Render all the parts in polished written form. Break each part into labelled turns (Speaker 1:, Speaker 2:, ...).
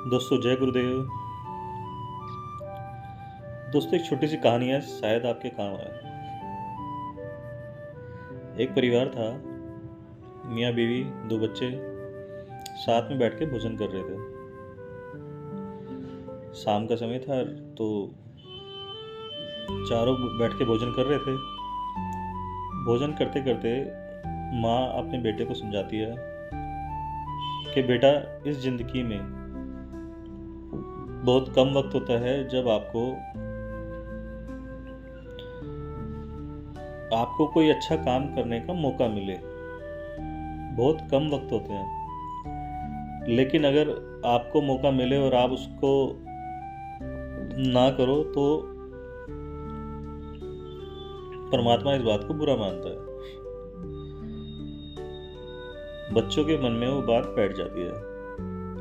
Speaker 1: दोस्तों जय गुरुदेव। दोस्तों एक छोटी सी कहानी है, शायद आपके काम आए। एक परिवार था, मियाँ बीवी, दो बच्चे साथ में बैठ के भोजन कर रहे थे। शाम का समय था तो चारों बैठ के भोजन कर रहे थे। भोजन करते करते माँ अपने बेटे को समझाती है कि बेटा, इस जिंदगी में बहुत कम वक्त होता है जब आपको कोई अच्छा काम करने का मौका मिले। बहुत कम वक्त होते हैं, लेकिन अगर आपको मौका मिले और आप उसको ना करो तो परमात्मा इस बात को बुरा मानता है। बच्चों के मन में वो बात बैठ जाती है।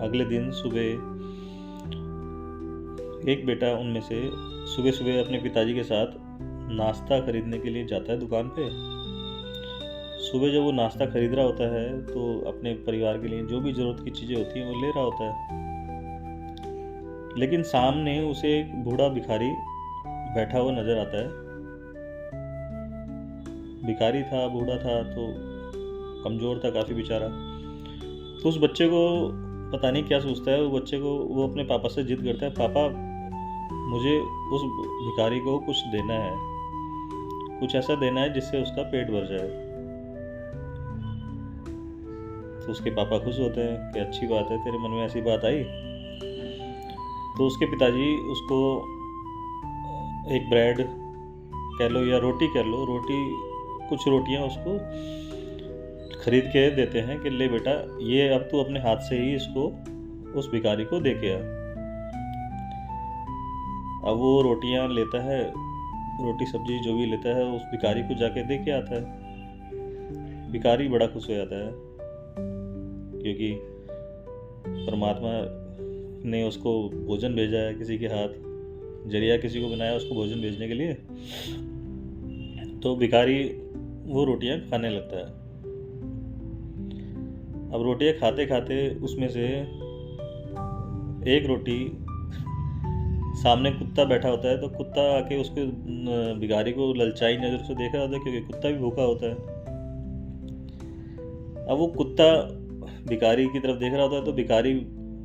Speaker 1: अगले दिन सुबह एक बेटा उनमें से सुबह सुबह अपने पिताजी के साथ नाश्ता खरीदने के लिए जाता है दुकान पे। सुबह जब वो नाश्ता खरीद रहा होता है तो अपने परिवार के लिए जो भी ज़रूरत की चीज़ें होती हैं वो ले रहा होता है, लेकिन सामने उसे एक बूढ़ा भिखारी बैठा हुआ नज़र आता है। भिखारी था, बूढ़ा था, तो कमज़ोर था काफ़ी बेचारा। तो उस बच्चे को पता नहीं क्या सोचता है, वो अपने पापा से जिद करता है, पापा मुझे उस भिखारी को कुछ देना है, कुछ ऐसा देना है जिससे उसका पेट भर जाए। तो उसके पापा खुश होते हैं कि अच्छी बात है, तेरे मन में ऐसी बात आई। तो उसके पिताजी उसको एक ब्रेड कह लो या रोटी कह लो, कुछ रोटियां उसको खरीद के देते हैं कि ले बेटा, ये अब तू अपने हाथ से ही इसको उस भिखारी को दे के आ। अब वो रोटियां लेता है, रोटी सब्जी जो भी लेता है, उस भिखारी को जाके दे के आता है। भिखारी बड़ा खुश हो जाता है क्योंकि परमात्मा ने उसको भोजन भेजा है, किसी के हाथ जरिया किसी को बनाया उसको भोजन भेजने के लिए। तो भिखारी वो रोटियां खाने लगता है। अब रोटियां खाते खाते उसमें से एक रोटी, सामने कुत्ता बैठा होता है, तो कुत्ता आके उसके भिखारी को ललचाई नज़र से देख रहा होता है क्योंकि कुत्ता भी भूखा होता है। अब वो कुत्ता भिखारी की तरफ देख रहा होता है तो भिखारी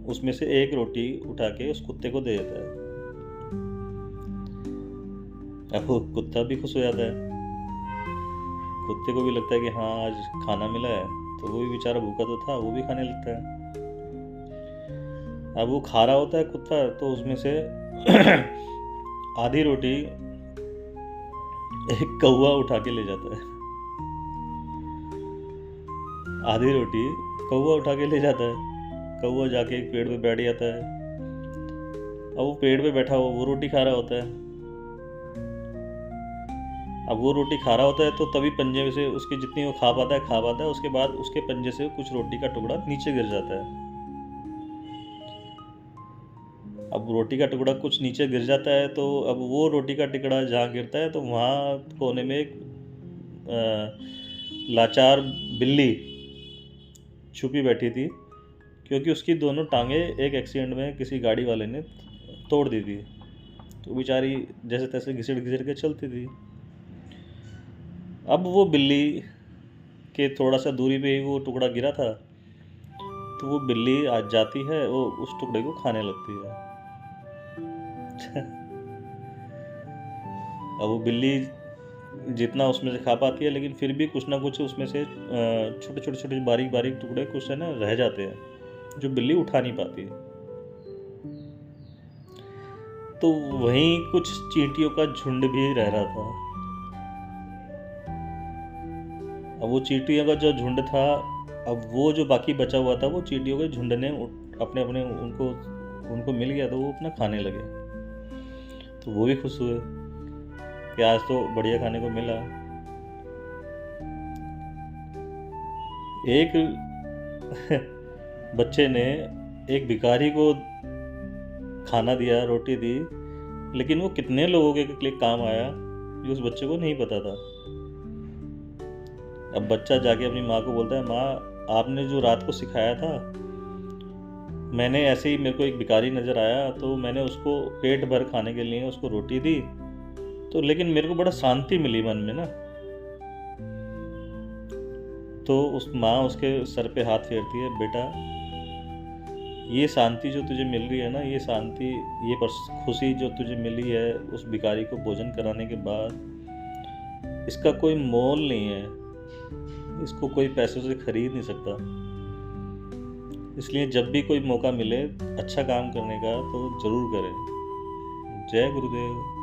Speaker 1: उसमें से एक रोटी उठा के उस कुत्ते को दे देता है। अब वो कुत्ता भी खुश हो जाता है, कुत्ते को भी लगता है कि हाँ आज खाना मिला है, तो वो भी बेचारा भूखा तो था, वो भी खाने लगता है। अब वो खा रहा होता है कुत्ता, तो उसमें से आधी रोटी एक कौवा उठा के ले जाता है। आधी रोटी कौवा उठा के ले जाता है। कौवा जाके एक पेड़ पे बैठ जाता है। अब वो पेड़ पे बैठा हुआ वो रोटी खा रहा होता है। अब वो रोटी खा रहा होता है तो तभी पंजे में से उसकी जितनी वो खा पाता है, उसके बाद उसके पंजे से कुछ रोटी का टुकड़ा नीचे गिर जाता है। अब रोटी का टुकड़ा कुछ नीचे गिर जाता है, तो अब वो रोटी का टुकड़ा जहाँ गिरता है तो वहाँ कोने में एक लाचार बिल्ली छुपी बैठी थी, क्योंकि उसकी दोनों टांगे एक एक्सीडेंट में किसी गाड़ी वाले ने तोड़ दी थी। तो बेचारी जैसे तैसे घिसड़ के चलती थी। अब वो बिल्ली के थोड़ा सा दूरी पे ही वो टुकड़ा गिरा था, तो वो बिल्ली आज जाती है, वो उस टुकड़े को खाने लगती है। अब वो बिल्ली जितना उसमें से खा पाती है, लेकिन फिर भी कुछ ना कुछ उसमें से छोटे बारीक टुकड़े कुछ है ना रह जाते हैं जो बिल्ली उठा नहीं पाती। तो वहीं कुछ चींटियों का झुंड भी रह रहा था। अब वो चींटियों का जो झुंड था, अब वो जो बाकी बचा हुआ था, वो चींटियों के झुंड ने अपने उनको मिल गया, तो वो अपना खाने लगे। तो वो भी खुश हुए कि आज तो बढ़िया खाने को मिला। एक बच्चे ने एक भिखारी को खाना दिया, रोटी दी, लेकिन वो कितने लोगों के लिए काम आया ये उस बच्चे को नहीं पता था। अब बच्चा जाके अपनी माँ को बोलता है, माँ आपने जो रात को सिखाया था मैंने ऐसे ही, मेरे को एक भिखारी नज़र आया तो मैंने उसको पेट भर खाने के लिए उसको रोटी दी, तो लेकिन मेरे को बड़ा शांति मिली मन में ना। तो उस माँ उसके सर पे हाथ फेरती है, बेटा ये शांति जो तुझे मिल रही है ना, ये शांति, ये खुशी जो तुझे मिली है उस भिखारी को भोजन कराने के बाद, इसका कोई मोल नहीं है, इसको कोई पैसों से खरीद नहीं सकता। इसलिए जब भी कोई मौका मिले अच्छा काम करने का तो ज़रूर करें। जय गुरुदेव।